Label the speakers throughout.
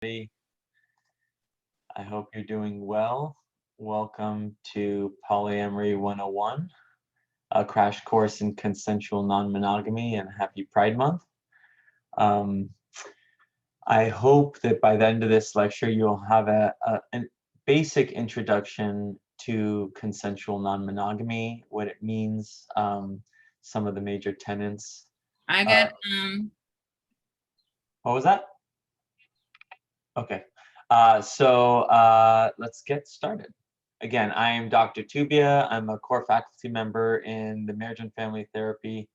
Speaker 1: I hope you're doing well. Welcome to Polyamory 101, a crash course in consensual non-monogamy, and happy Pride Month. I hope that by the end of this lecture, you'll have a basic introduction to consensual non-monogamy, what it means, some of the major tenets.
Speaker 2: I got
Speaker 1: What was that? Okay. Let's get started. Again, I am Dr. Toubia. I'm a core faculty member in the Marriage and Family Therapy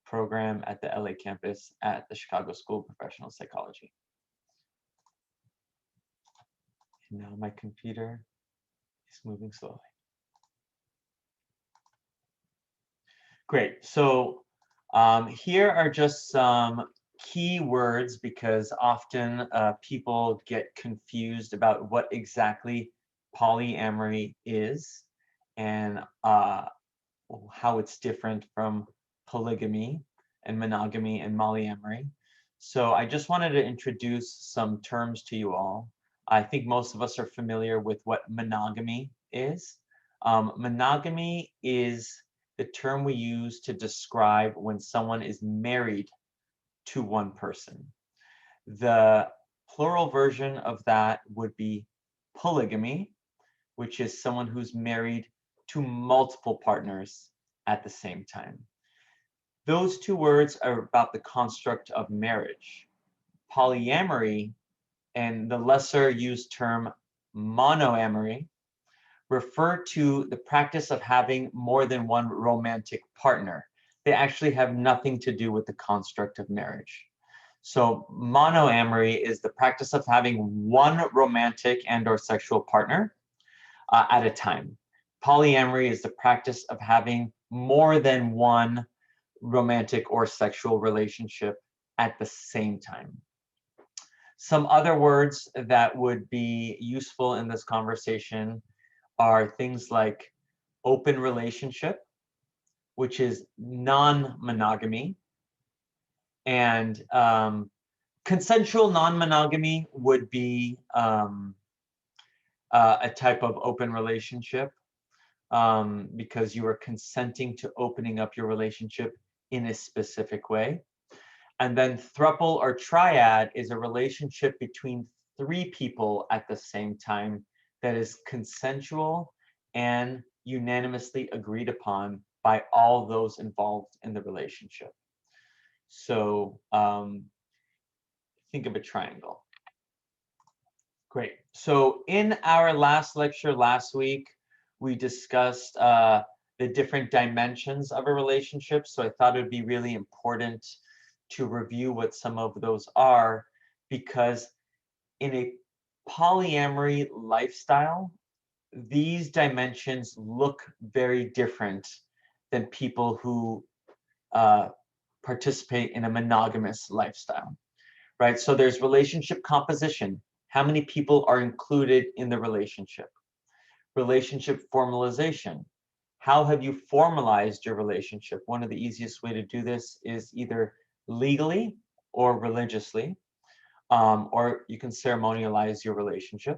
Speaker 1: program at the LA campus at the Chicago School of Professional Psychology. And now my computer is moving slowly. Great. So here are just some key words, because often people get confused about what exactly polyamory is and how it's different from polygamy and monogamy and polyamory. So I just wanted to introduce some terms to you all. I think most of us are familiar with what monogamy is. Monogamy is the term we use to describe when someone is married to one person. The plural version of that would be polygamy, which is someone who's married to multiple partners at the same time. Those two words are about the construct of marriage. Polyamory and the lesser used term monoamory refer to the practice of having more than one romantic partner. They actually have nothing to do with the construct of marriage. So monoamory is the practice of having one romantic and/or sexual partner at a time. Polyamory is the practice of having more than one romantic or sexual relationship at the same time. Some other words that would be useful in this conversation are things like open relationship, which is non-monogamy, and consensual non-monogamy would be a type of open relationship because you are consenting to opening up your relationship in a specific way. And then throuple or triad is a relationship between three people at the same time that is consensual and unanimously agreed upon by all those involved in the relationship. So think of a triangle. Great. So in our last lecture last week, we discussed the different dimensions of a relationship. So I thought it would be really important to review what some of those are, because in a polyamory lifestyle, these dimensions look very different than people who participate in a monogamous lifestyle, right? So there's relationship composition. How many people are included in the relationship? Relationship formalization. How have you formalized your relationship? One of the easiest way to do this is either legally or religiously, or you can ceremonialize your relationship.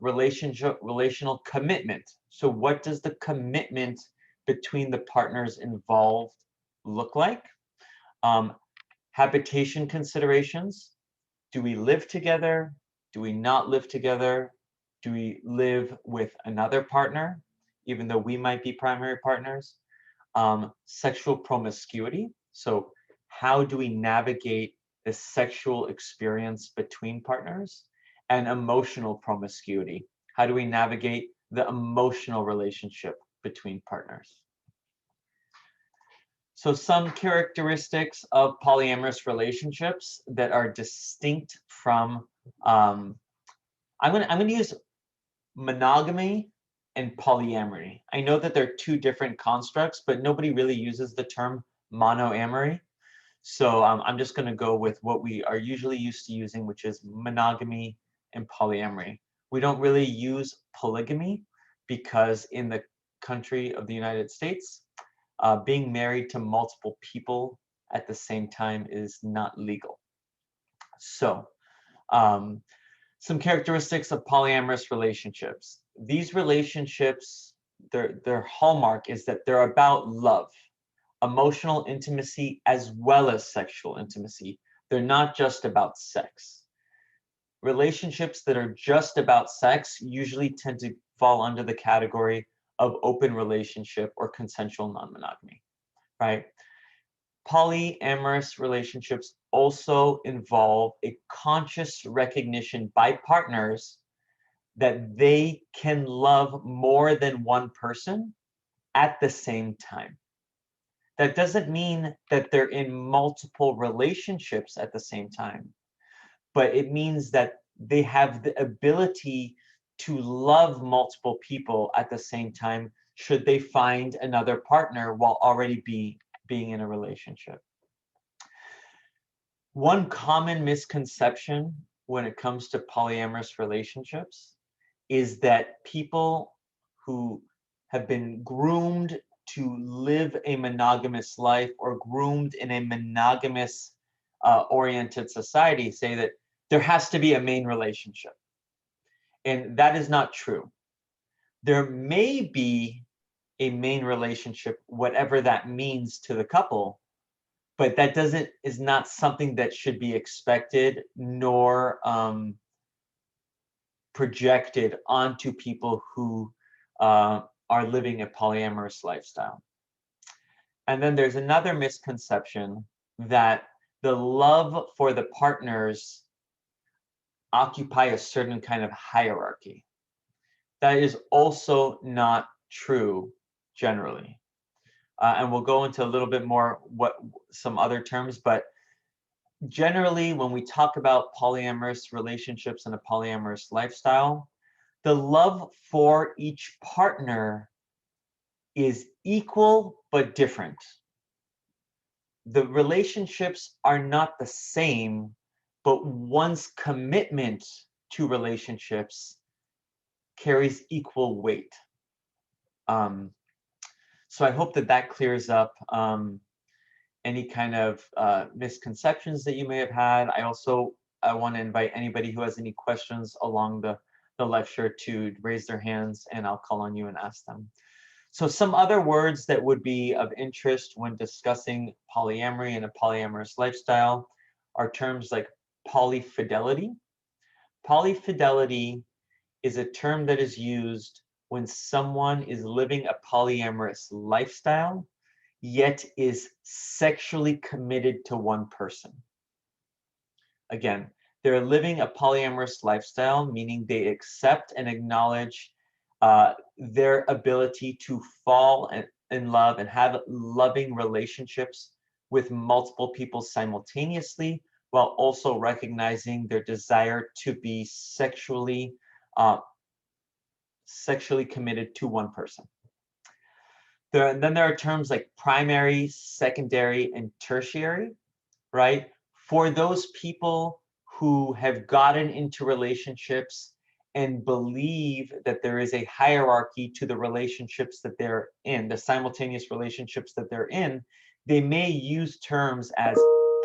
Speaker 1: Relational commitment. So what does the commitment between the partners involved look like? Habitation considerations. Do we live together? Do we not live together? Do we live with another partner, even though we might be primary partners? Sexual promiscuity. So how do we navigate the sexual experience between partners? And emotional promiscuity. How do we navigate the emotional relationship between partners? So some characteristics of polyamorous relationships that are distinct from, I'm gonna use monogamy and polyamory. I know that they're two different constructs, but nobody really uses the term monoamory. So I'm just gonna go with what we are usually used to using, which is monogamy and polyamory. We don't really use polygamy because in the country of the United States, being married to multiple people at the same time is not legal. So Some characteristics of polyamorous relationships. These relationships, their hallmark is that they're about love, emotional intimacy, as well as sexual intimacy. They're not just about sex. Relationships that are just about sex usually tend to fall under the category of open relationship or consensual non-monogamy, right? Polyamorous relationships also involve a conscious recognition by partners that they can love more than one person at the same time. That doesn't mean that they're in multiple relationships at the same time, but it means that they have the ability to love multiple people at the same time should they find another partner while already being in a relationship. One common misconception when it comes to polyamorous relationships is that people who have been groomed to live a monogamous life or groomed in a monogamous oriented society say that there has to be a main relationship. And that is not true. There may be a main relationship, whatever that means to the couple, but that is not something that should be expected nor projected onto people who are living a polyamorous lifestyle. And then there's another misconception that the love for the partners occupy a certain kind of hierarchy. That is also not true generally. And we'll go into a little bit more some other terms, but generally when we talk about polyamorous relationships and a polyamorous lifestyle, the love for each partner is equal but different. The relationships are not the same, but one's commitment to relationships carries equal weight. So I hope that that clears up any kind of misconceptions that you may have had. I want to invite anybody who has any questions along the lecture to raise their hands, and I'll call on you and ask them. So some other words that would be of interest when discussing polyamory and a polyamorous lifestyle are terms like polyfidelity. Polyfidelity is a term that is used when someone is living a polyamorous lifestyle, yet is sexually committed to one person. Again, they're living a polyamorous lifestyle, meaning they accept and acknowledge their ability to fall in love and have loving relationships with multiple people simultaneously, while also recognizing their desire to be sexually committed to one person. Then there are terms like primary, secondary, and tertiary, right? For those people who have gotten into relationships and believe that there is a hierarchy to the relationships that they're in, the simultaneous relationships that they're in, they may use terms as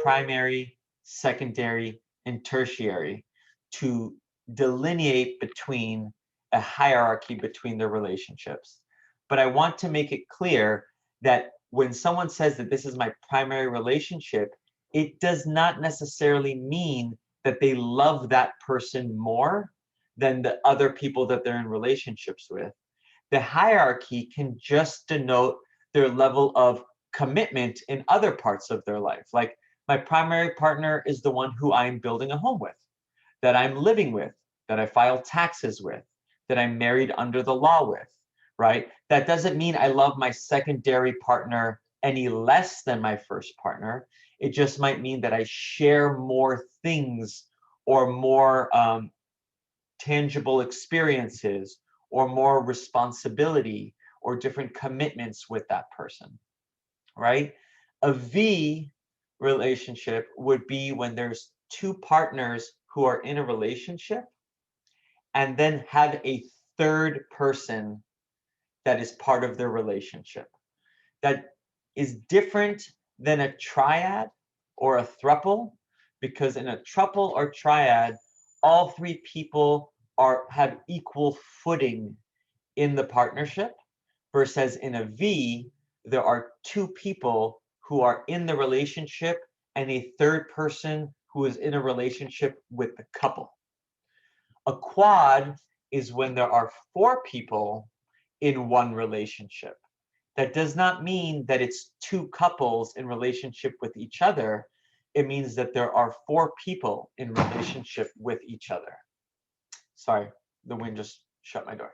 Speaker 1: primary, secondary, and tertiary to delineate between a hierarchy between their relationships. But I want to make it clear that when someone says that this is my primary relationship, it does not necessarily mean that they love that person more than the other people that they're in relationships with. The hierarchy can just denote their level of commitment in other parts of their life. Like my primary partner is the one who I'm building a home with, that I'm living with, that I file taxes with, that I'm married under the law with, right? That doesn't mean I love my secondary partner any less than my first partner. It just might mean that I share more things or more tangible experiences or more responsibility or different commitments with that person, right? A V relationship would be when there's two partners who are in a relationship and then have a third person that is part of their relationship. That is different than a triad or a throuple, because in a throuple or triad, all three people have equal footing in the partnership, versus in a V, there are two people who are in the relationship and a third person who is in a relationship with the couple. A quad is when there are four people in one relationship. That does not mean that it's two couples in relationship with each other. It means that there are four people in relationship with each other. Sorry, the wind just shut my door.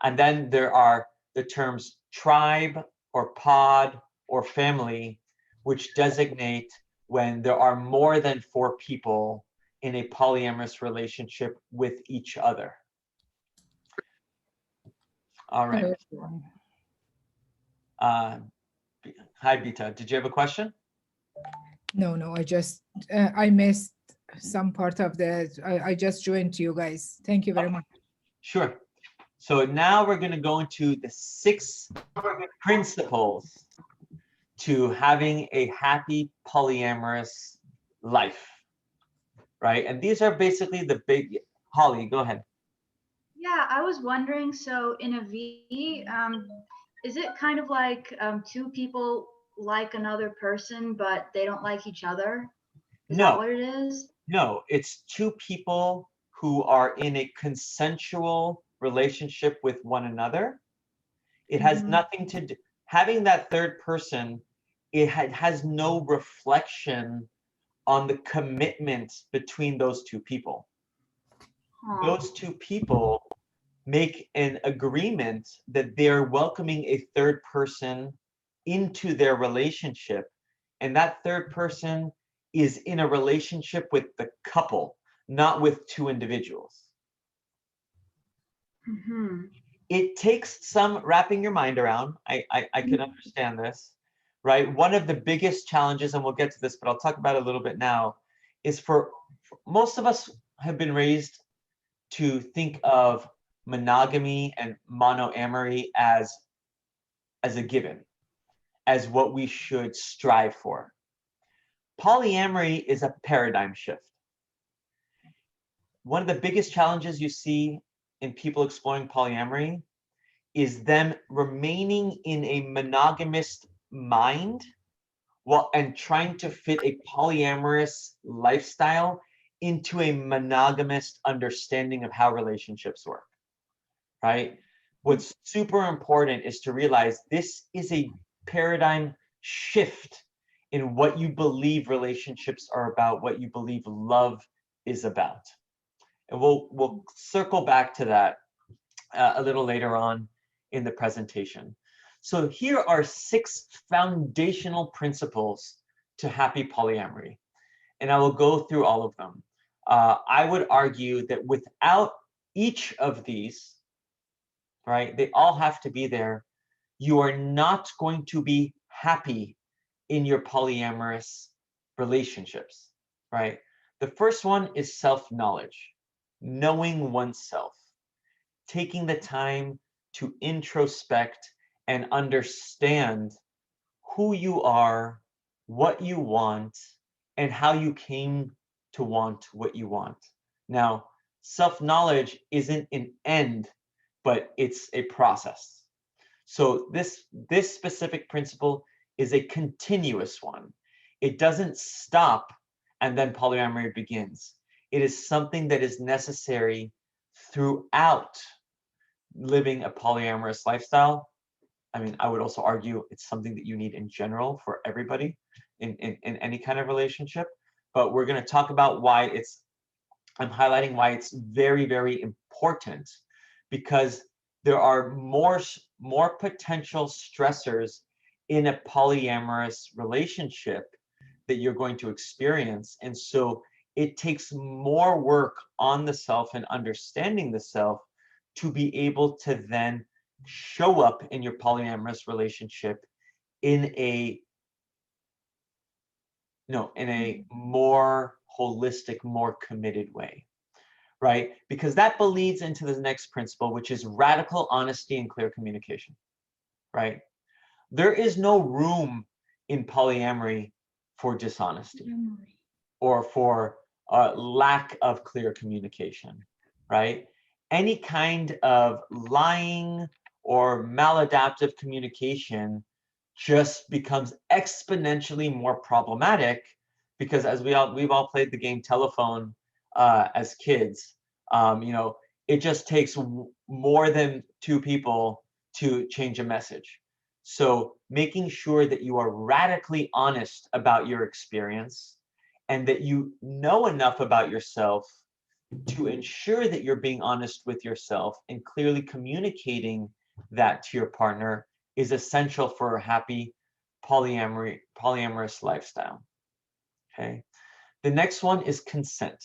Speaker 1: And then there are the terms tribe or pod or family, which designate when there are more than four people in a polyamorous relationship with each other. All right. Hi, Bita. Did you have a question?
Speaker 2: No, I missed some part of I just joined you guys. Thank you very much.
Speaker 1: Sure. So now we're going to go into the 6 principles to having a happy polyamorous life, right? And these are basically the big, Holly, go ahead.
Speaker 3: Yeah, I was wondering, so in a V, is it kind of like two people like another person, but they don't like each other? Is that what it is?
Speaker 1: No, it's two people who are in a consensual relationship with one another. It has nothing to do, having that third person, it has no reflection on the commitment between those two people. Those two people make an agreement that they're welcoming a third person into their relationship, and that third person is in a relationship with the couple, not with two individuals. It takes some wrapping your mind around. I can understand this, right? One of the biggest challenges, and we'll get to this, but I'll talk about it a little bit now, is for most of us have been raised to think of monogamy and monoamory as a given, as what we should strive for. Polyamory is a paradigm shift. One of the biggest challenges you see in people exploring polyamory is them remaining in a monogamous mind and trying to fit a polyamorous lifestyle into a monogamous understanding of how relationships work, right? What's super important is to realize this is a paradigm shift in what you believe relationships are about, what you believe love is about. And we'll circle back to that a little later on in the presentation. So here are 6 foundational principles to happy polyamory, and I will go through all of them. I would argue that without each of these, right, they all have to be there, you are not going to be happy in your polyamorous relationships, right? The first one is self-knowledge, knowing oneself, taking the time to introspect and understand who you are, what you want, and how you came to want what you want. Now, self-knowledge isn't an end, but it's a process. So this specific principle is a continuous one. It doesn't stop and then polyamory begins. It is something that is necessary throughout living a polyamorous lifestyle. I mean, I would also argue it's something that you need in general for everybody in any kind of relationship. But we're going to talk about why I'm highlighting why it's very, very important, because there are more potential stressors in a polyamorous relationship that you're going to experience. And so it takes more work on the self and understanding the self to be able to then show up in your polyamorous relationship in a more holistic, more committed way, right? Because that bleeds into the next principle, which is radical honesty and clear communication, right? There is no room in polyamory for dishonesty or for lack of clear communication, right? Any kind of lying or maladaptive communication just becomes exponentially more problematic, because as we've all played the game telephone as kids, it just takes more than two people to change a message. So making sure that you are radically honest about your experience and that you know enough about yourself to ensure that you're being honest with yourself and clearly communicating that to your partner is essential for a happy polyamorous lifestyle. Okay. The next one is consent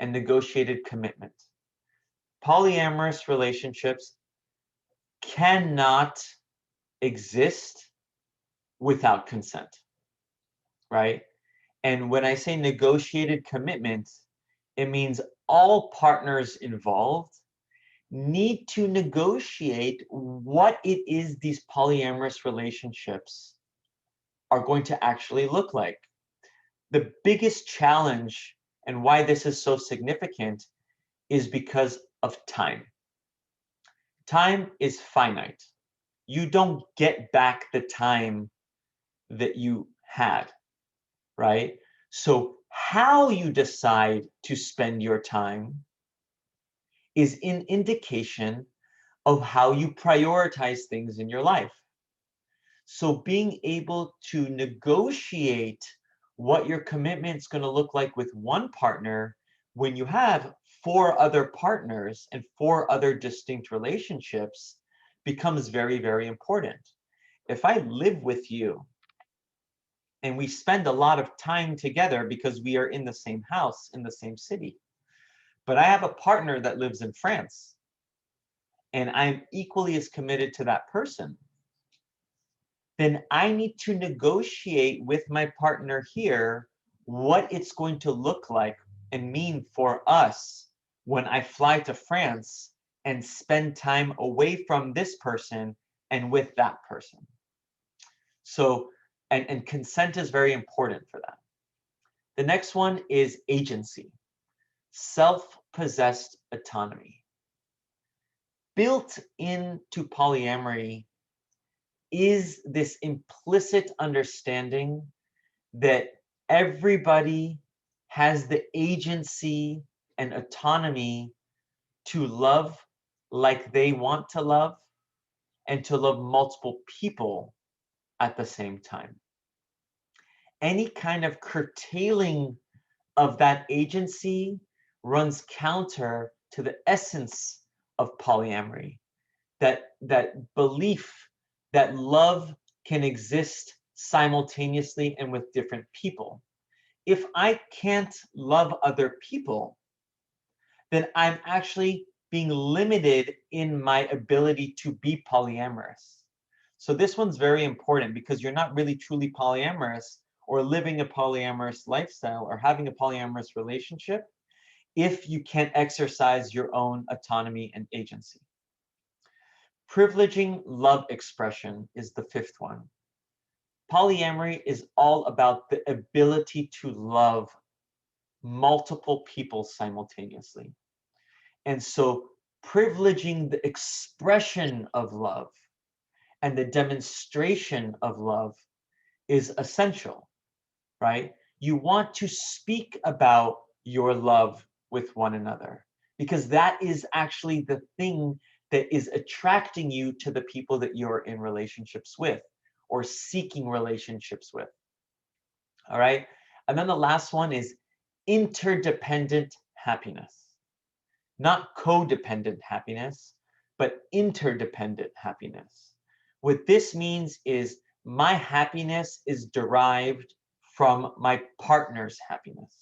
Speaker 1: and negotiated commitment. Polyamorous relationships cannot exist without consent, right? And when I say negotiated commitment, it means all partners involved need to negotiate what it is these polyamorous relationships are going to actually look like. The biggest challenge and why this is so significant is because of time. Time is finite. You don't get back the time that you had, right? So how you decide to spend your time is an indication of how you prioritize things in your life. So being able to negotiate what your commitment is going to look like with one partner when you have 4 other partners and 4 other distinct relationships becomes very, very important. If I live with you and we spend a lot of time together because we are in the same house, in the same city, but I have a partner that lives in France and I'm equally as committed to that person, then I need to negotiate with my partner here what it's going to look like and mean for us when I fly to France and spend time away from this person and with that person. So, and consent is very important for that. The next one is agency, self-possessed autonomy. Built into polyamory is this implicit understanding that everybody has the agency and autonomy to love like they want to love and to love multiple people at the same time. Any kind of curtailing of that agency runs counter to the essence of polyamory, that belief that love can exist simultaneously and with different people. If I can't love other people, then I'm actually being limited in my ability to be polyamorous. So this one's very important because you're not really truly polyamorous or living a polyamorous lifestyle or having a polyamorous relationship if you can't exercise your own autonomy and agency. Privileging love expression is the 5th one. Polyamory is all about the ability to love multiple people simultaneously. And so privileging the expression of love and the demonstration of love is essential, right? You want to speak about your love with one another because that is actually the thing that is attracting you to the people that you're in relationships with or seeking relationships with. All right. And then the last one is interdependent happiness. Not codependent happiness, but interdependent happiness. What this means is my happiness is derived from my partner's happiness.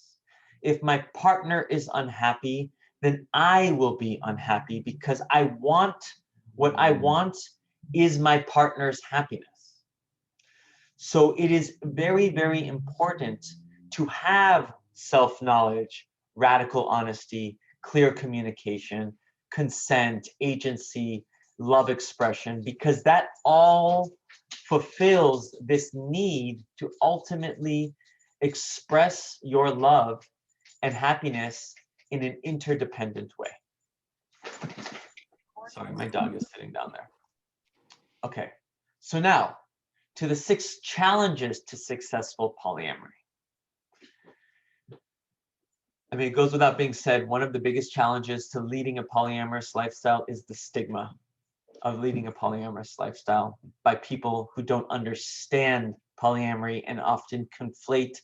Speaker 1: If my partner is unhappy, then I will be unhappy because what I want is my partner's happiness. So it is very, very important to have self-knowledge, radical honesty, clear communication, consent, agency, love expression, because that all fulfills this need to ultimately express your love and happiness in an interdependent way. Sorry, my dog is sitting down there. Okay, so now to the 6 challenges to successful polyamory. I mean, it goes without being said, one of the biggest challenges to leading a polyamorous lifestyle is the stigma of leading a polyamorous lifestyle by people who don't understand polyamory and often conflate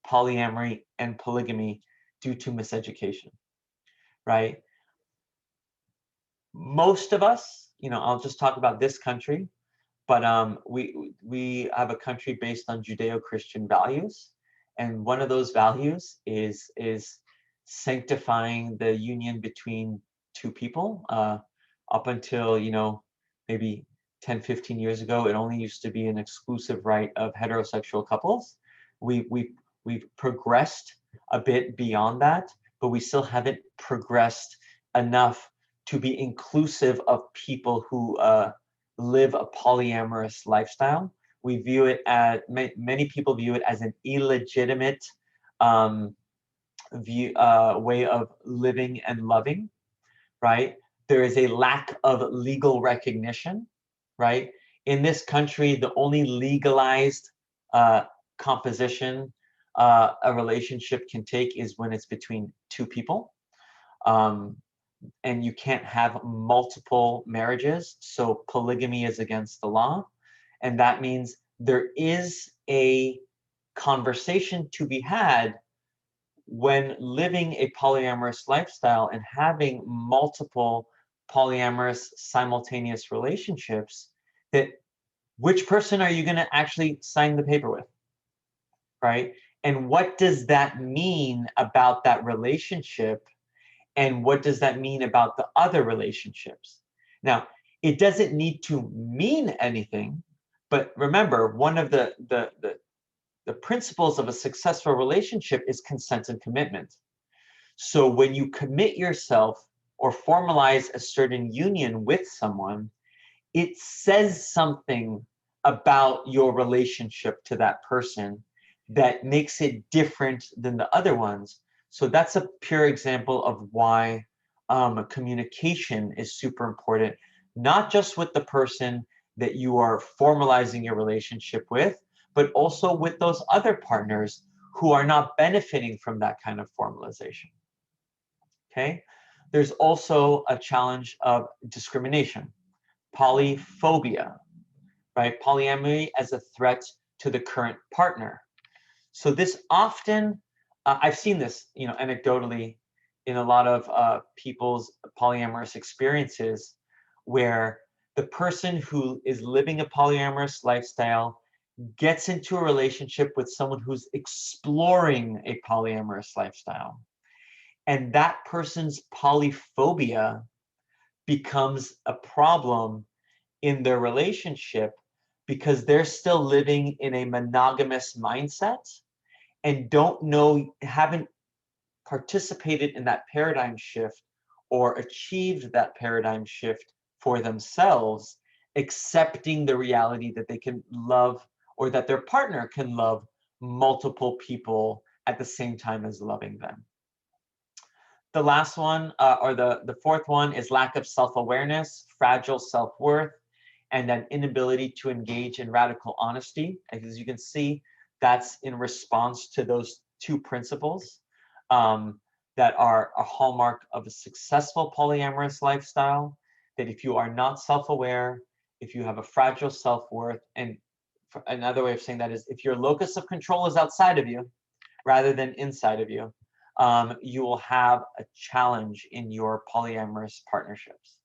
Speaker 1: polyamory and polygamy due to miseducation, right? Most of us, you know, I'll just talk about this country, but we have a country based on Judeo-Christian values, and one of those values is sanctifying the union between 2 people. Up until, you know, maybe 10, 15 years ago, it only used to be an exclusive right of heterosexual couples. We've progressed a bit beyond that, but we still haven't progressed enough to be inclusive of people who live a polyamorous lifestyle. We view it as, many people view it as an illegitimate way of living and loving, right? There is a lack of legal recognition, right? In this country, the only legalized composition a relationship can take is when it's between 2 people. And you can't have multiple marriages, so polygamy is against the law. And that means there is a conversation to be had when living a polyamorous lifestyle and having multiple polyamorous simultaneous relationships, that which person are you going to actually sign the paper with, right? And what does that mean about that relationship? And what does that mean about the other relationships? Now, it doesn't need to mean anything, but remember, one of the principles of a successful relationship is consent and commitment. So when you commit yourself or formalize a certain union with someone, it says something about your relationship to that person that makes it different than the other ones. So that's a pure example of why communication is super important, not just with the person that you are formalizing your relationship with, but also with those other partners who are not benefiting from that kind of formalization. Okay? There's also a challenge of discrimination, polyphobia, right? Polyamory as a threat to the current partner. So this often, I've seen this, you know, anecdotally in a lot of people's polyamorous experiences, where the person who is living a polyamorous lifestyle gets into a relationship with someone who's exploring a polyamorous lifestyle. And that person's polyphobia becomes a problem in their relationship because they're still living in a monogamous mindset and don't know, haven't participated in that paradigm shift or achieved that paradigm shift for themselves, accepting the reality that they can love or that their partner can love multiple people at the same time as loving them. The last one, or the fourth one, is lack of self-awareness, fragile self-worth, and an inability to engage in radical honesty. As you can see, that's in response to those 2 principles that are a hallmark of a successful polyamorous lifestyle, that if you are not self-aware, if you have a fragile self-worth, and another way of saying that is if your locus of control is outside of you rather than inside of you, you will have a challenge in your polyamorous partnerships.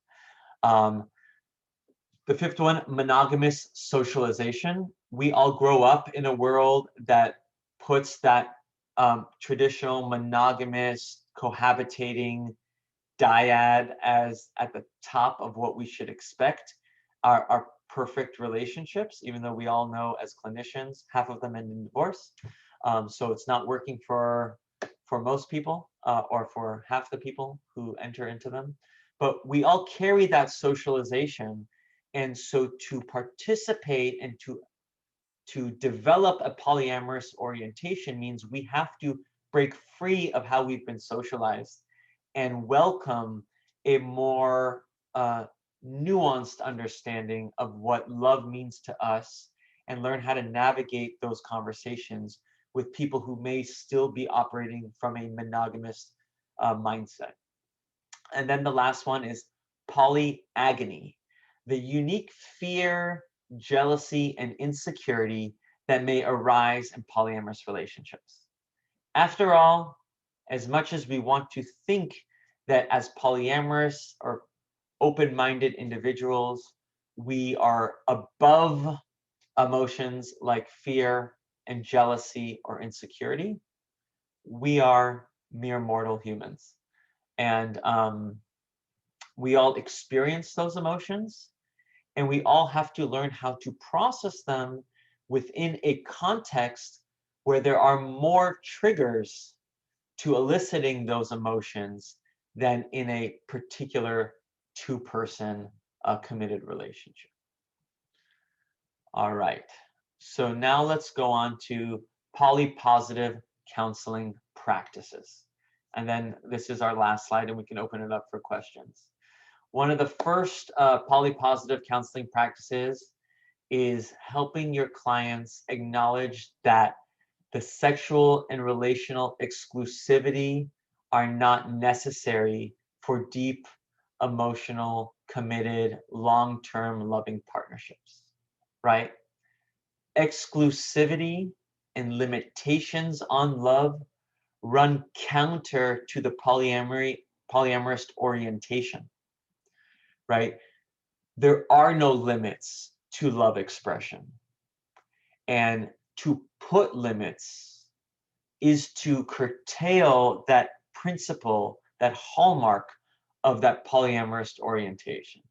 Speaker 1: The 5th one, monogamous socialization. We all grow up in a world that puts that traditional monogamous cohabitating dyad as at the top of what we should expect are perfect relationships, even though we all know as clinicians, half of them end in divorce. So it's not working for most people or for half the people who enter into them. But we all carry that socialization. And so to participate and to develop a polyamorous orientation means we have to break free of how we've been socialized and welcome a more nuanced understanding of what love means to us, and learn how to navigate those conversations with people who may still be operating from a monogamous mindset. And then the last one is polyagony, the unique fear, jealousy, and insecurity that may arise in polyamorous relationships. After all, as much as we want to think that as polyamorous or open-minded individuals, we are above emotions like fear and jealousy or insecurity, we are mere mortal humans. And we all experience those emotions, and we all have to learn how to process them within a context where there are more triggers to eliciting those emotions than in a particular two-person committed relationship. All right, so now let's go on to polypositive counseling practices. And then this is our last slide, and we can open it up for questions. One of the first polypositive counseling practices is helping your clients acknowledge that the sexual and relational exclusivity are not necessary for deep, emotional, committed, long-term loving partnerships, right? Exclusivity and limitations on love run counter to the polyamorous orientation, right? There are no limits to love expression. And to put limits is to curtail that principle, that hallmark of that polyamorous orientation,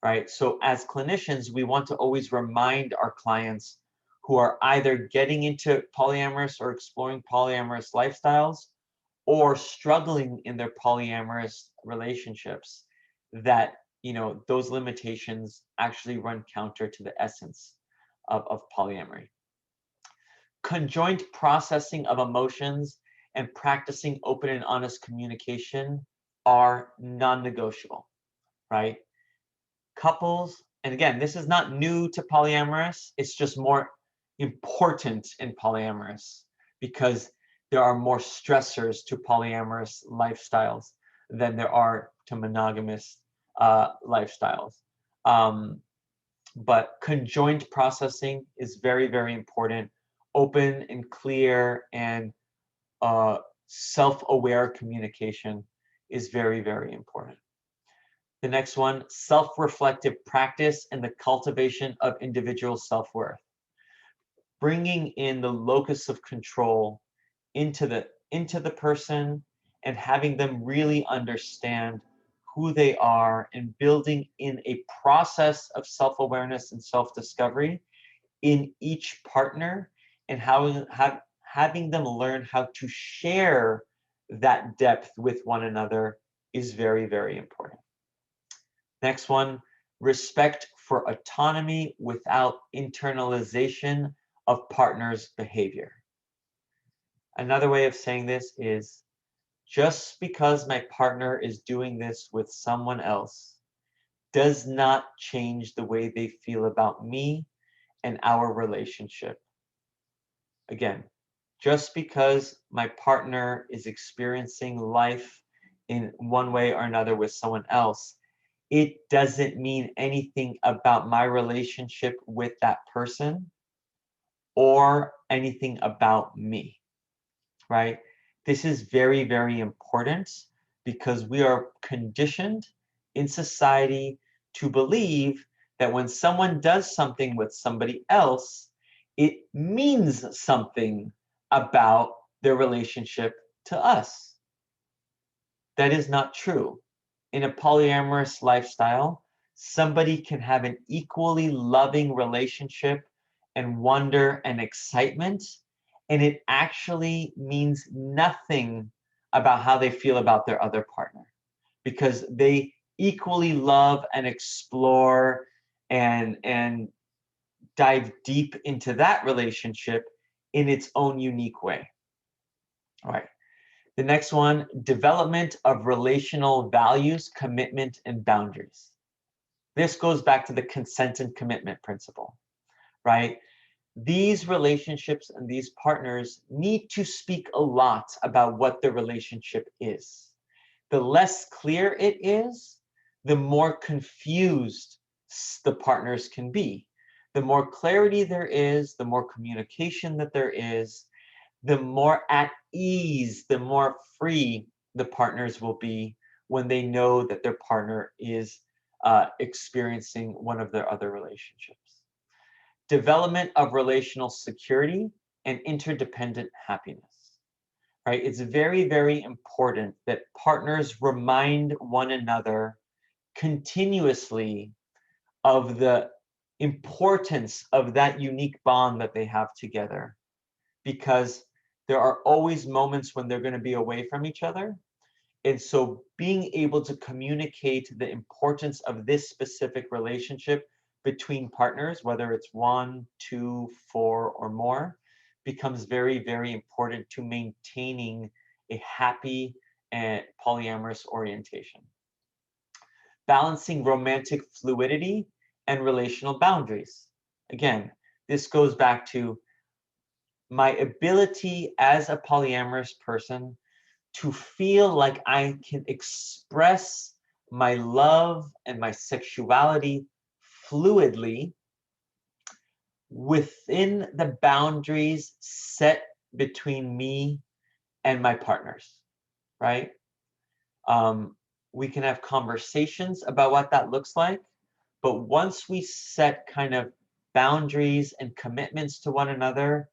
Speaker 1: right? So as clinicians, we want to always remind our clients who are either getting into polyamorous or exploring polyamorous lifestyles or struggling in their polyamorous relationships that, you know, those limitations actually run counter to the essence of polyamory. Conjoint processing of emotions and practicing open and honest communication are non-negotiable, right? Couples, and again, this is not new to polyamorous, it's just more important in polyamorous because there are more stressors to polyamorous lifestyles than there are to monogamous lifestyles. But conjoint processing is very, very important. Open and clear and self-aware communication is very, very important. The next one, self-reflective practice and the cultivation of individual self-worth. Bringing in the locus of control into the person and having them really understand who they are and building in a process of self-awareness and self-discovery in each partner, and having them learn how to share that depth with one another is very, very important. Next one, respect for autonomy without internalization of partner's behavior. Another way of saying this is, just because my partner is doing this with someone else does not change the way they feel about me and our relationship. Again, just because my partner is experiencing life in one way or another with someone else, it doesn't mean anything about my relationship with that person or anything about me, right? This is very, very important because we are conditioned in society to believe that when someone does something with somebody else, it means something about their relationship to us. That is not true. In a polyamorous lifestyle, somebody can have an equally loving relationship and wonder and excitement, and it actually means nothing about how they feel about their other partner, because they equally love and explore and dive deep into that relationship in its own unique way. All right. The next one, development of relational values, commitment, and boundaries. This goes back to the consent and commitment principle, right? These relationships and these partners need to speak a lot about what the relationship is. The less clear it is, the more confused the partners can be. The more clarity there is, the more communication that there is, the more at ease, the more free the partners will be when they know that their partner is experiencing one of their other relationships. Development of relational security and interdependent happiness, right? It's very, very important that partners remind one another continuously of the importance of that unique bond that they have together, because there are always moments when they're going to be away from each other. And so being able to communicate the importance of this specific relationship between partners, whether it's 1, 2, 4, or more, becomes very, very important to maintaining a happy and polyamorous orientation. Balancing romantic fluidity and relational boundaries. Again, this goes back to my ability as a polyamorous person to feel like I can express my love and my sexuality fluidly within the boundaries set between me and my partners, right? We can have conversations about what that looks like, but once we set kind of boundaries and commitments to one another,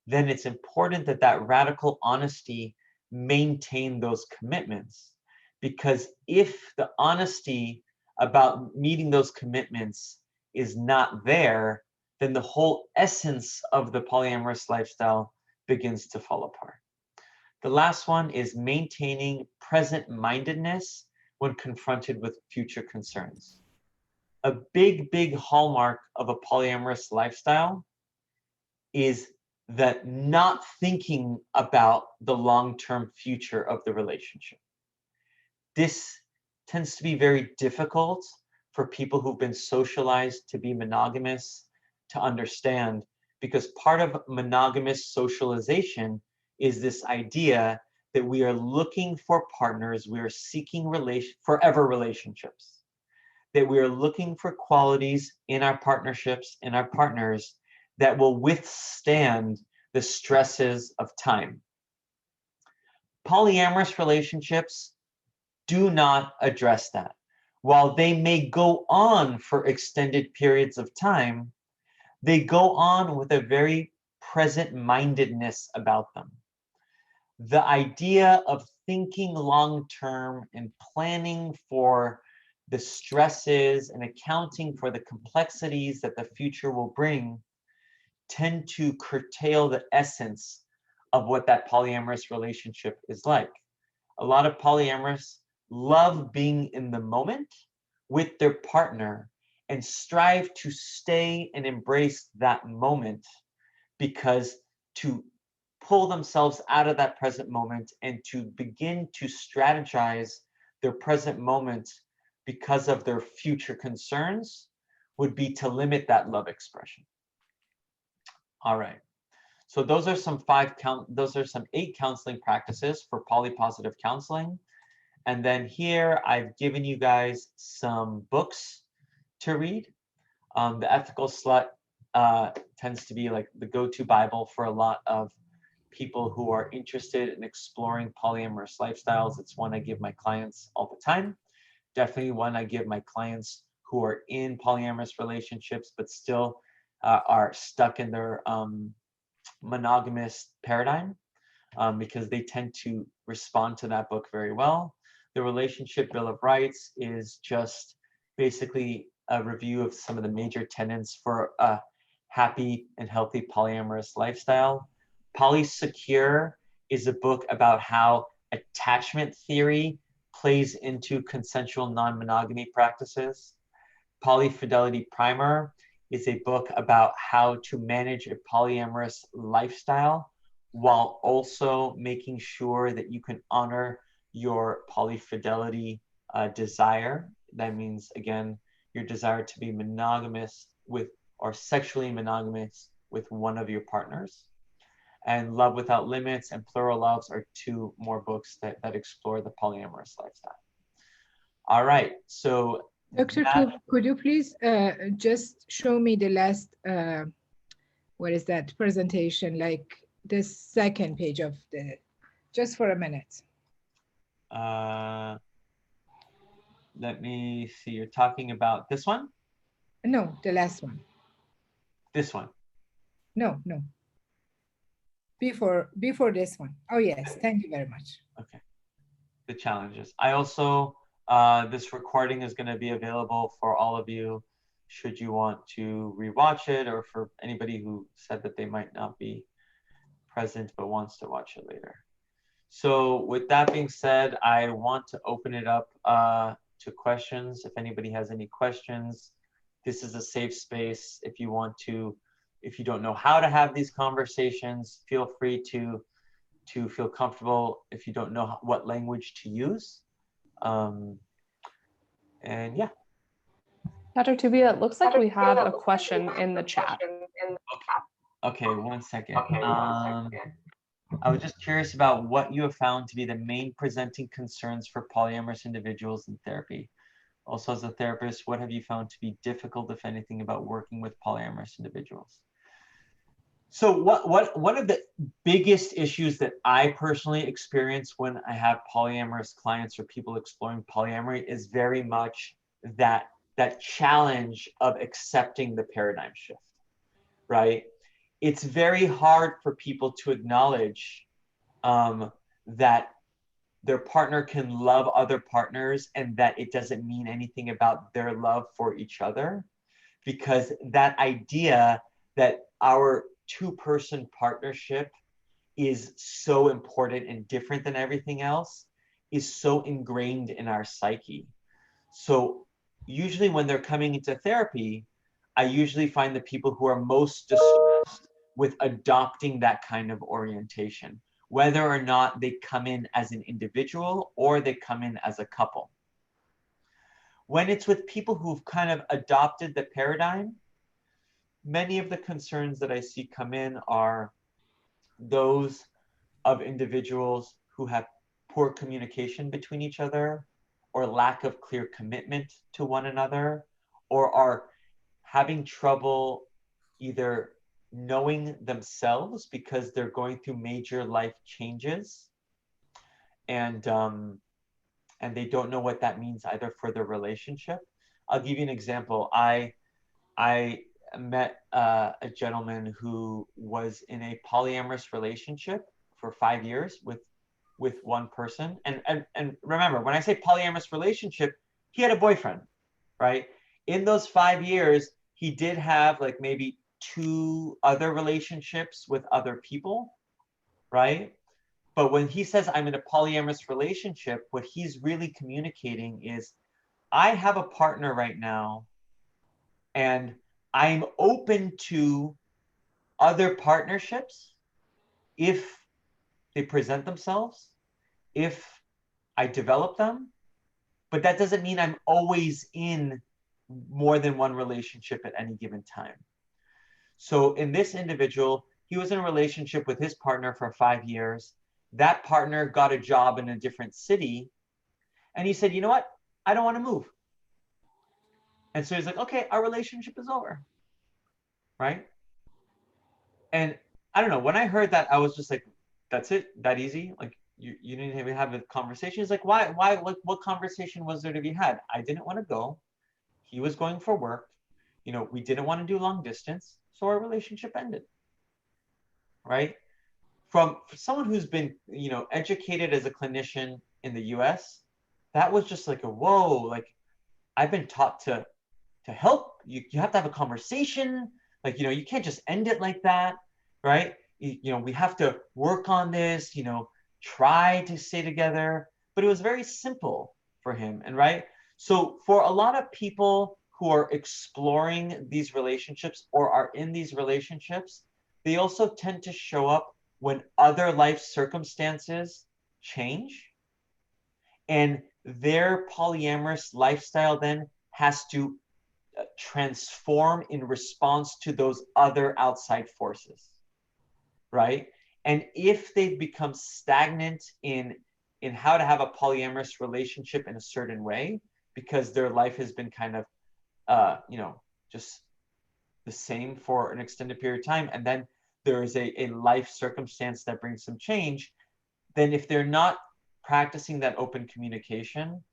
Speaker 1: then it's important that that radical honesty maintain those commitments. Because if the honesty about meeting those commitments is not there, then the whole essence of the polyamorous lifestyle begins to fall apart. The last one is maintaining present-mindedness when confronted with future concerns. A big, big hallmark of a polyamorous lifestyle is that not thinking about the long-term future of the relationship. This tends to be very difficult for people who've been socialized to be monogamous to understand, because part of monogamous socialization is this idea that we are looking for partners, we are seeking forever relationships, that we are looking for qualities in our partnerships, in our partners, that will withstand the stresses of time. Polyamorous relationships do not address that. While they may go on for extended periods of time, they go on with a very present-mindedness about them. The idea of thinking long-term and planning for the stresses and accounting for the complexities that the future will bring tend to curtail the essence of what that polyamorous relationship is like. A lot of polyamorous love being in the moment with their partner and strive to stay and embrace that moment, because to pull themselves out of that present moment and to begin to strategize their present moment because of their future concerns would be to limit that love expression. All right. So those are some 8 counseling practices for polypositive counseling. And then here I've given you guys some books to read. The Ethical Slut tends to be like the go-to Bible for a lot of people who are interested in exploring polyamorous lifestyles. It's one I give my clients all the time. Definitely one I give my clients who are in polyamorous relationships but still are stuck in their monogamous paradigm, because they tend to respond to that book very well. The Relationship Bill of Rights is just basically a review of some of the major tenets for a happy and healthy polyamorous lifestyle. Polysecure is a book about how attachment theory plays into consensual non-monogamy practices. Polyfidelity Primer is a book about how to manage a polyamorous lifestyle while also making sure that you can honor your polyfidelity desire. That means, again, your desire to be monogamous with or sexually monogamous with one of your partners. And Love Without Limits and Plural Loves are two more books that explore the polyamorous lifestyle. All right, so
Speaker 2: Dr. Toub, could you please just show me the last, what is that presentation, like the second page of the, just for a minute.
Speaker 1: Let me see, you're talking about this one?
Speaker 2: No, the last one.
Speaker 1: This one?
Speaker 2: No, no. Before this one. Oh yes, thank you very much.
Speaker 1: Okay, the challenges. I also, this recording is gonna be available for all of you should you want to rewatch it, or for anybody who said that they might not be present but wants to watch it later. So with that being said, I want to open it up to questions. If anybody has any questions, this is a safe space. If you want to, if you don't know how to have these conversations, feel free to feel comfortable if you don't know what language to use. And yeah.
Speaker 4: Dr. Toubia, it looks like we have a question in the chat.
Speaker 1: Okay, 1 second. I was just curious about what you have found to be the main presenting concerns for polyamorous individuals in therapy. Also, as a therapist, what have you found to be difficult, if anything, about working with polyamorous individuals? So one of the biggest issues that I personally experience when I have polyamorous clients or people exploring polyamory is very much that challenge of accepting the paradigm shift, right? It's very hard for people to acknowledge that their partner can love other partners and that it doesn't mean anything about their love for each other, because that idea that our two-person partnership is so important and different than everything else is so ingrained in our psyche. So usually when they're coming into therapy, I usually find the people who are most distressed with adopting that kind of orientation, whether or not they come in as an individual or they come in as a couple. When it's with people who've kind of adopted the paradigm, many of the concerns that I see come in are those of individuals who have poor communication between each other, or lack of clear commitment to one another, or are having trouble either knowing themselves because they're going through major life changes, and they don't know what that means either for their relationship. I'll give you an example. I met a gentleman who was in a polyamorous relationship for 5 years with one person. And remember, when I say polyamorous relationship, he had a boyfriend, right? In those 5 years, he did have like maybe 2 other relationships with other people, right? But when he says I'm in a polyamorous relationship, what he's really communicating is, I have a partner right now and I'm open to other partnerships if they present themselves, if I develop them, but that doesn't mean I'm always in more than one relationship at any given time. So in this individual, he was in a relationship with his partner for 5 years. That partner got a job in a different city. And he said, you know what? I don't want to move. And so he's like, okay, our relationship is over. Right? And I don't know, when I heard that, I was just like, that's it? That easy? Like, you didn't even have a conversation? He's like, why, like, what conversation was there to be had? I didn't want to go. He was going for work. You know, we didn't want to do long distance. So our relationship ended. Right? For someone who's been, you know, educated as a clinician in the US, that was just like a whoa, like I've been taught to help. You have to have a conversation. Like, you know, you can't just end it like that, right? You know, we have to work on this, you know, try to stay together. But it was very simple for him. And right. So for a lot of people who are exploring these relationships or are in these relationships, they also tend to show up when other life circumstances change, and their polyamorous lifestyle then has to transform in response to those other outside forces, right? And if they've become stagnant in how to have a polyamorous relationship in a certain way, because their life has been kind of, just the same for an extended period of time, and then there is a life circumstance that brings some change, then if they're not practicing that open communication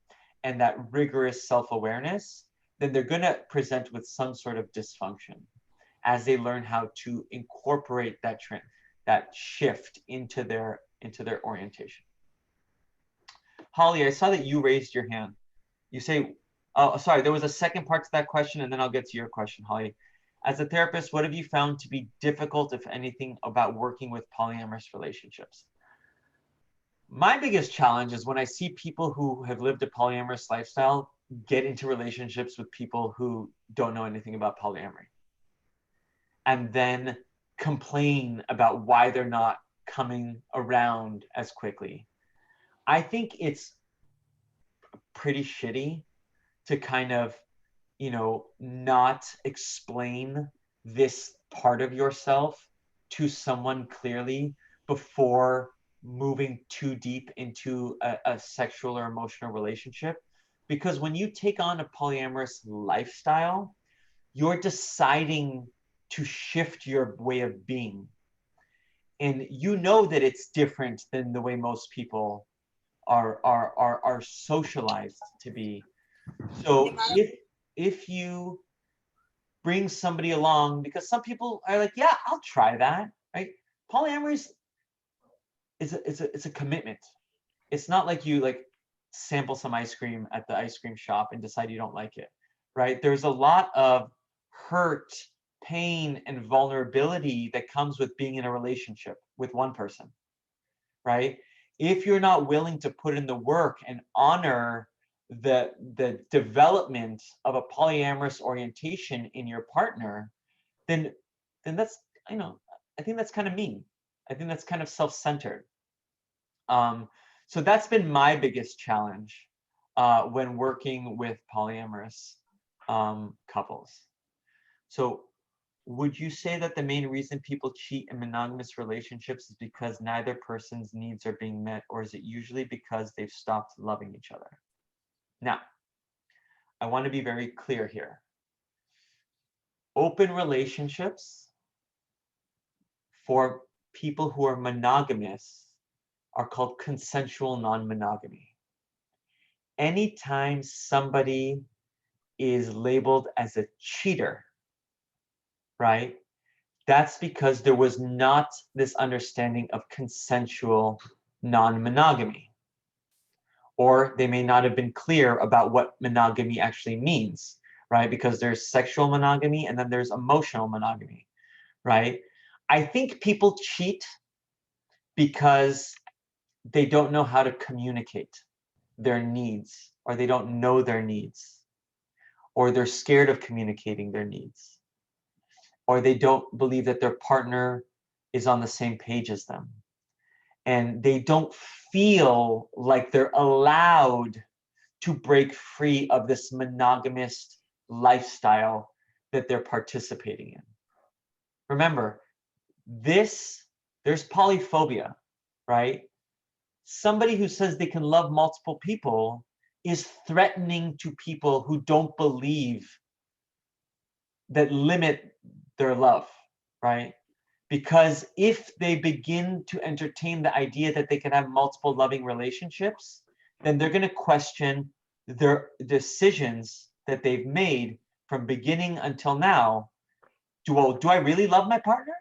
Speaker 1: and that rigorous self-awareness, then they're going to present with some sort of dysfunction as they learn how to incorporate that trend, that shift into their orientation. Holly, I saw that you raised your hand. You say, oh, sorry, there was a second part to that question, and then I'll get to your question, Holly. As a therapist, what have you found to be difficult, if anything, about working with polyamorous relationships? My biggest challenge is when I see people who have lived a polyamorous lifestyle get into relationships with people who don't know anything about polyamory, and then complain about why they're not coming around as quickly. I think it's pretty shitty to kind of, not explain this part of yourself to someone clearly before moving too deep into a sexual or emotional relationship. Because when you take on a polyamorous lifestyle, you're deciding to shift your way of being. And you know that it's different than the way most people are socialized to be. So if you bring somebody along, because some people are like, yeah, I'll try that, right? Polyamory is a commitment. It's not like you like sample some ice cream at the ice cream shop and decide you don't like it, right? There's a lot of hurt, pain, and vulnerability that comes with being in a relationship with one person, right? If you're not willing to put in the work and honor the development of a polyamorous orientation in your partner, then that's, I think that's kind of mean. I think that's kind of self-centered. So that's been my biggest challenge when working with polyamorous couples. So would you say that the main reason people cheat in monogamous relationships is because neither person's needs are being met, or is it usually because they've stopped loving each other? Now, I want to be very clear here. Open relationships for people who are monogamous are called consensual non-monogamy. Anytime somebody is labeled as a cheater, right? That's because there was not this understanding of consensual non-monogamy. Or they may not have been clear about what monogamy actually means, right? Because there's sexual monogamy and then there's emotional monogamy, right? I think people cheat because they don't know how to communicate their needs, or they don't know their needs, or they're scared of communicating their needs, or they don't believe that their partner is on the same page as them. And they don't feel like they're allowed to break free of this monogamous lifestyle that they're participating in. Remember, there's polyphobia, right? Somebody who says they can love multiple people is threatening to people who don't believe, that limit their love, right? Because if they begin to entertain the idea that they can have multiple loving relationships, then they're going to question their decisions that they've made from beginning until now. Do I really love my partner?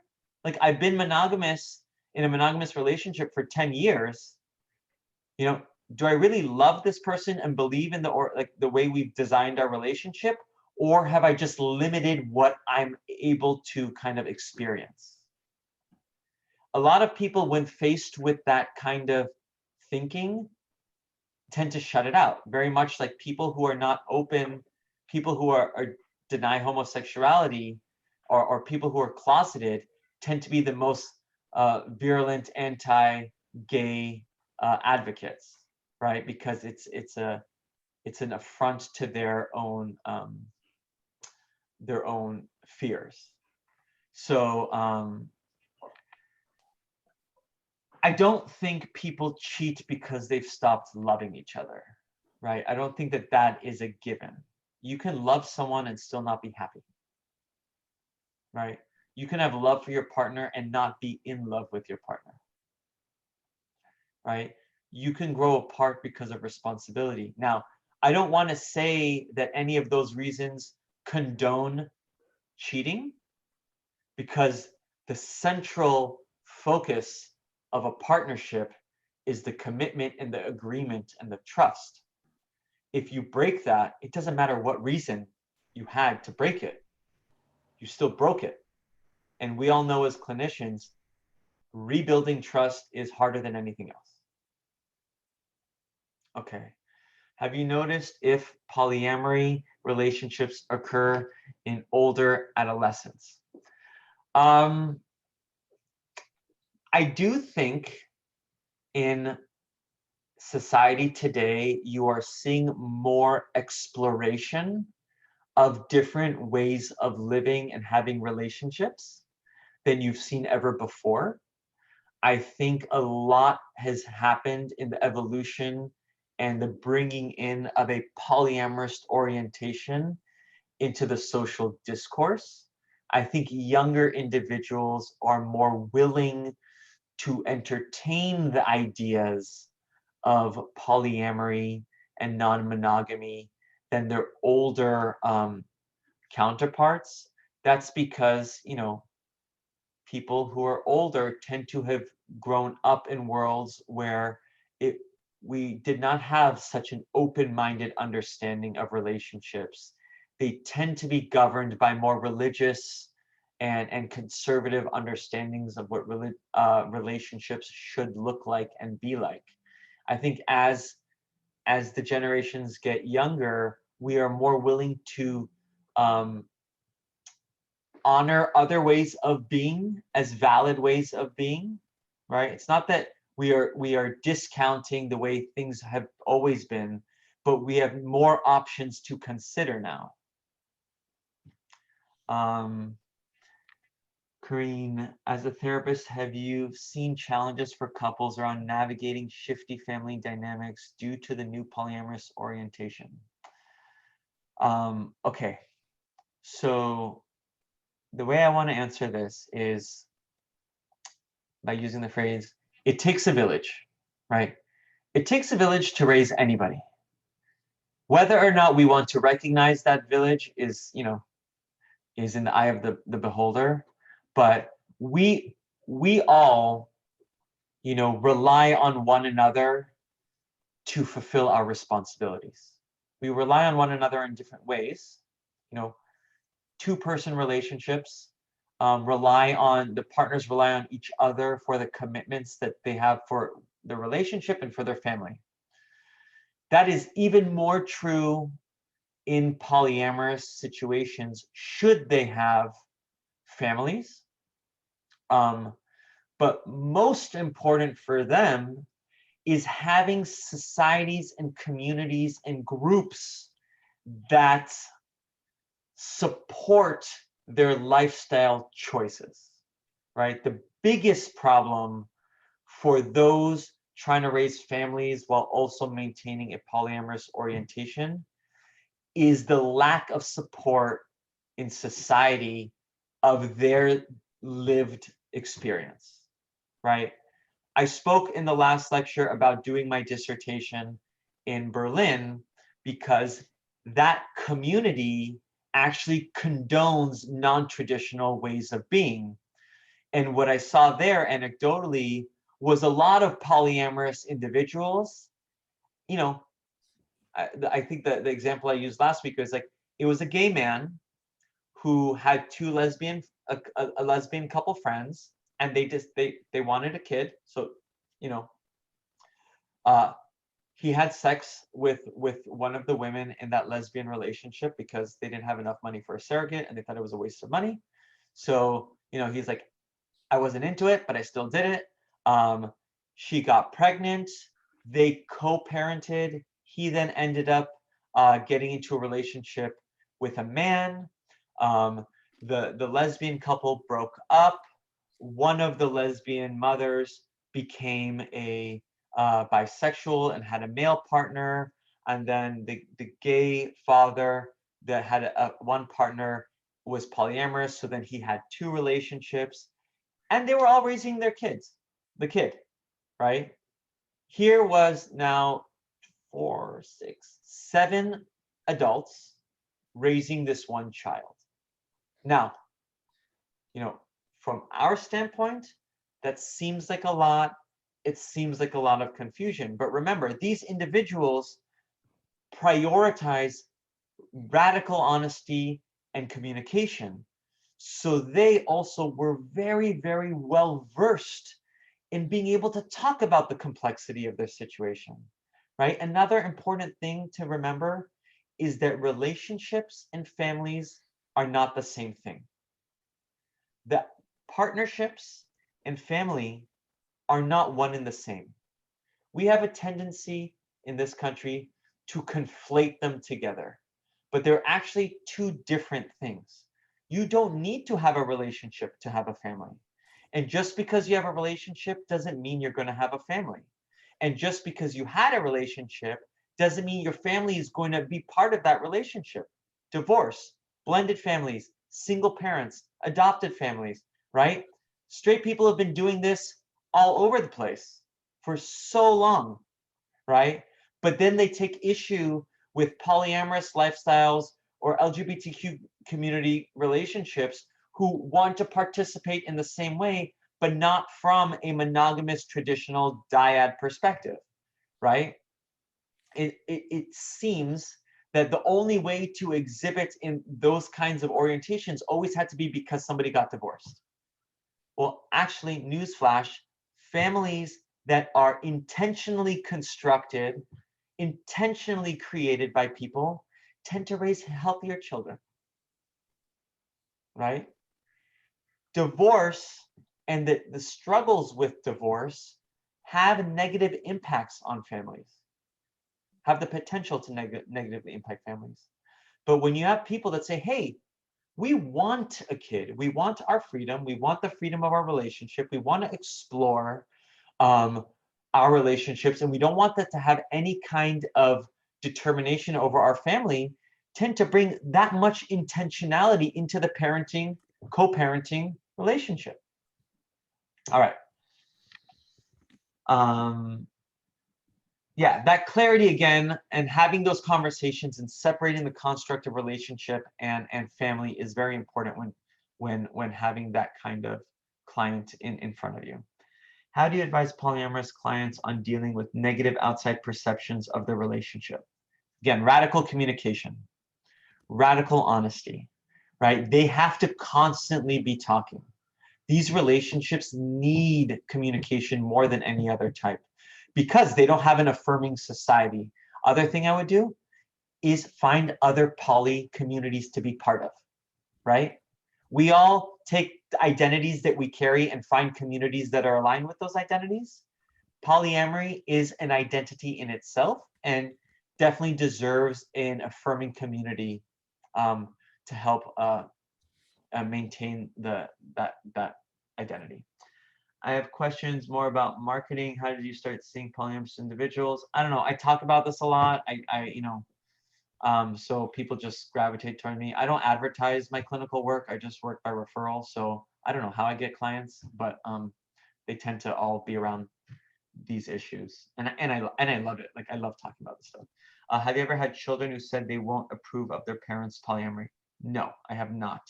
Speaker 1: Like, I've been monogamous in a monogamous relationship for 10 years. Do I really love this person and believe in the way we've designed our relationship? Or have I just limited what I'm able to kind of experience? A lot of people, when faced with that kind of thinking, tend to shut it out. Very much like people who are not open, people who are deny homosexuality, or people who are closeted, tend to be the most virulent anti-gay advocates, right? Because it's an affront to their own fears. So I don't think people cheat because they've stopped loving each other, right? I don't think that that is a given. You can love someone and still not be happy, right? You can have love for your partner and not be in love with your partner, right? You can grow apart because of responsibility. Now, I don't want to say that any of those reasons condone cheating, because the central focus of a partnership is the commitment and the agreement and the trust. If you break that, it doesn't matter what reason you had to break it, you still broke it. And we all know as clinicians, rebuilding trust is harder than anything else. Okay. Have you noticed if polyamory relationships occur in older adolescents? I do think in society today, you are seeing more exploration of different ways of living and having relationships than you've seen ever before. I think a lot has happened in the evolution and the bringing in of a polyamorous orientation into the social discourse. I think younger individuals are more willing to entertain the ideas of polyamory and non-monogamy than their older counterparts. That's because, you know, people who are older tend to have grown up in worlds where we did not have such an open-minded understanding of relationships. They tend to be governed by more religious and conservative understandings of what relationships should look like and be like. I think as the generations get younger, we are more willing to honor other ways of being as valid ways of being, right? It's not that we are discounting the way things have always been, but we have more options to consider now. Karine, as a therapist, have you seen challenges for couples around navigating shifty family dynamics due to the new polyamorous orientation? Okay, so the way I want to answer this is by using the phrase, it takes a village, right? It takes a village to raise anybody. Whether or not we want to recognize that village is, you know, is in the eye of the beholder. But we all, you know, rely on one another to fulfill our responsibilities. We rely on one another in different ways. You know, two-person relationships the partners rely on each other for the commitments that they have for the relationship and for their family. That is even more true in polyamorous situations, should they have families. But most important for them is having societies and communities and groups that support their lifestyle choices, right? The biggest problem for those trying to raise families while also maintaining a polyamorous orientation is the lack of support in society of their lived experience, right? I spoke in the last lecture about doing my dissertation in Berlin because that community actually condones non-traditional ways of being. And what I saw there anecdotally was a lot of polyamorous individuals. You know, I think that the example I used last week was like, it was a gay man who had a lesbian couple friends, and they wanted a kid. So, you know, he had sex with one of the women in that lesbian relationship because they didn't have enough money for a surrogate and they thought it was a waste of money. So, you know, he's like, I wasn't into it, but I still did it. She got pregnant. They co-parented. He then ended up getting into a relationship with a man. The lesbian couple broke up. One of the lesbian mothers became a bisexual and had a male partner. And then the gay father that had one partner was polyamorous. So then he had two relationships. And they were all raising their kids, the kid, right? Here was now 4, 6, 7 adults raising this one child. Now, from our standpoint, that seems like a lot. It seems like a lot of confusion. But remember, these individuals prioritize radical honesty and communication. So they also were very, very well versed in being able to talk about the complexity of their situation, right? Another important thing to remember is that relationships and families are not the same thing. The partnerships and family are not one and the same. We have a tendency in this country to conflate them together, but they're actually two different things. You don't need to have a relationship to have a family. And just because you have a relationship doesn't mean you're going to have a family. And just because you had a relationship doesn't mean your family is going to be part of that relationship. Divorce, blended families, single parents, adopted families, right? Straight people have been doing this all over the place for so long, right? But then they take issue with polyamorous lifestyles or LGBTQ community relationships who want to participate in the same way, but not from a monogamous traditional dyad perspective, right? It seems that the only way to exhibit in those kinds of orientations always had to be because somebody got divorced. Well, actually, newsflash, families that are intentionally constructed, intentionally created by people, tend to raise healthier children, right? Divorce and the struggles with divorce have negative impacts on families, have the potential to negatively impact families. But when you have people that say, hey, we want a kid, we want our freedom, we want the freedom of our relationship, we want to explore our relationships, and we don't want that to have any kind of determination over our family, tend to bring that much intentionality into the parenting, co-parenting relationship. All right. Yeah, that clarity again, and having those conversations and separating the construct of relationship and family is very important when having that kind of client in front of you. How do you advise polyamorous clients on dealing with negative outside perceptions of their relationship? Again, radical communication, radical honesty, right? They have to constantly be talking. These relationships need communication more than any other type because they don't have an affirming society. Other thing I would do is find other poly communities to be part of, right? We all take the identities that we carry and find communities that are aligned with those identities. Polyamory is an identity in itself and definitely deserves an affirming community to help maintain that identity. I have questions more about marketing. How did you start seeing polyamorous individuals? I don't know. I talk about this a lot. So people just gravitate toward me. I don't advertise my clinical work. I just work by referral. So I don't know how I get clients, but they tend to all be around these issues. And I love it. Like I love talking about this stuff. Have you ever had children who said they won't approve of their parents' polyamory? No, I have not.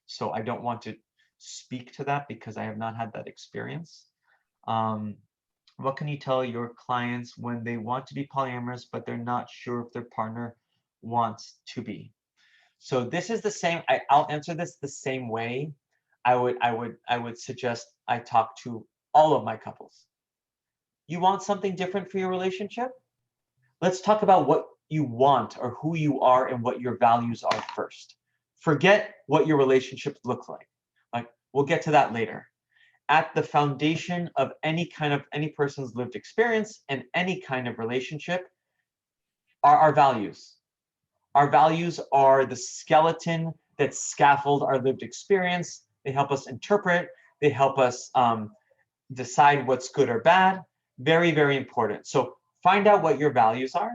Speaker 1: So I don't want to speak to that because I have not had that experience. What can you tell your clients when they want to be polyamorous, but they're not sure if their partner wants to be? So this is the same. I'll answer this the same way. I would suggest I talk to all of my couples. You want something different for your relationship? Let's talk about what you want or who you are and what your values are first. Forget what your relationships look like. Like we'll get to that later. at the foundation of any person's lived experience and any kind of relationship are our values. Our values are the skeleton that scaffold our lived experience. They help us interpret. They help us decide what's good or bad. Very, very important. So find out what your values are,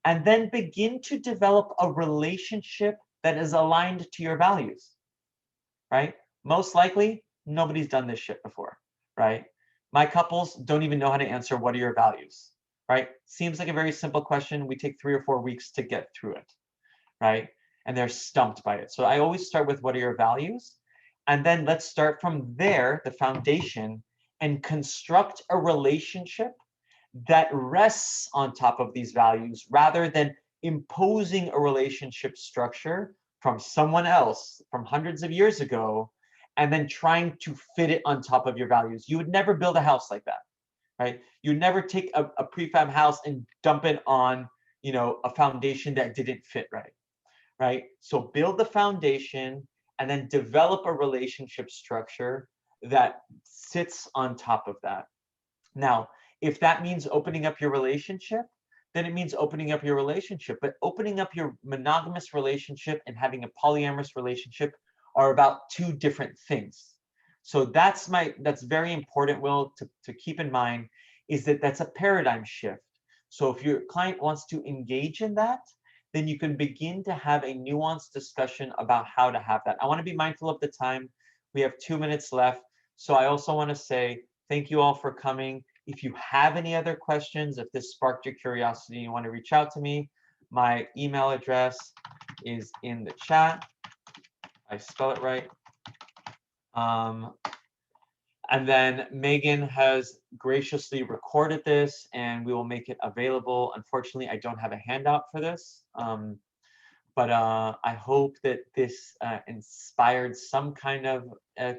Speaker 1: and then begin to develop a relationship that is aligned to your values, right? Most likely, nobody's done this shit before, right? My couples don't even know how to answer, what are your values, right? Seems like a very simple question. We take 3 or 4 weeks to get through it, right? And they're stumped by it. So I always start with, what are your values? And then let's start from there, the foundation, and construct a relationship that rests on top of these values rather than imposing a relationship structure from someone else from hundreds of years ago and then trying to fit it on top of your values. You would never build a house like that, right? You'd never take a prefab house and dump it on, you know, a foundation that didn't fit right, right? So build the foundation and then develop a relationship structure that sits on top of that. Now, if that means opening up your relationship, then it means opening up your relationship. But opening up your monogamous relationship and having a polyamorous relationship are about 2 different things. So that's very important, Will, to keep in mind, is that that's a paradigm shift. So if your client wants to engage in that, then you can begin to have a nuanced discussion about how to have that. I want to be mindful of the time. We have 2 minutes left. So I also want to say thank you all for coming. If you have any other questions, if this sparked your curiosity, you want to reach out to me, my email address is in the chat. I spell it right. And then Megan has graciously recorded this and we will make it available. Unfortunately, I don't have a handout for this, but I hope that this inspired some kind of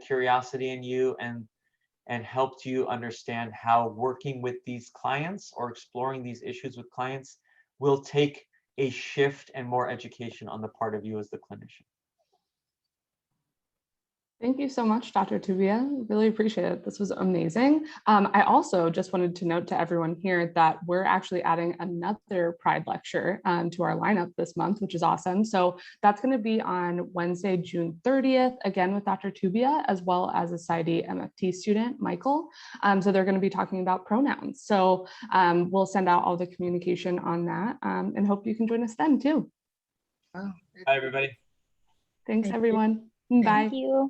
Speaker 1: curiosity in you and helped you understand how working with these clients or exploring these issues with clients will take a shift and more education on the part of you as the clinician.
Speaker 4: Thank you so much, Dr. Toubia. Really appreciate it. This was amazing. I also just wanted to note to everyone here that we're actually adding another Pride lecture to our lineup this month, which is awesome. So that's going to be on Wednesday, June 30th, again with Dr. Toubia, as well as a PsyD MFT student, Michael. So they're going to be talking about pronouns. So we'll send out all the communication on that and hope you can join us then too.
Speaker 2: Oh,
Speaker 1: Bye, everybody.
Speaker 4: Thanks,
Speaker 2: Thank you.
Speaker 4: everyone. Bye.
Speaker 5: Thank you.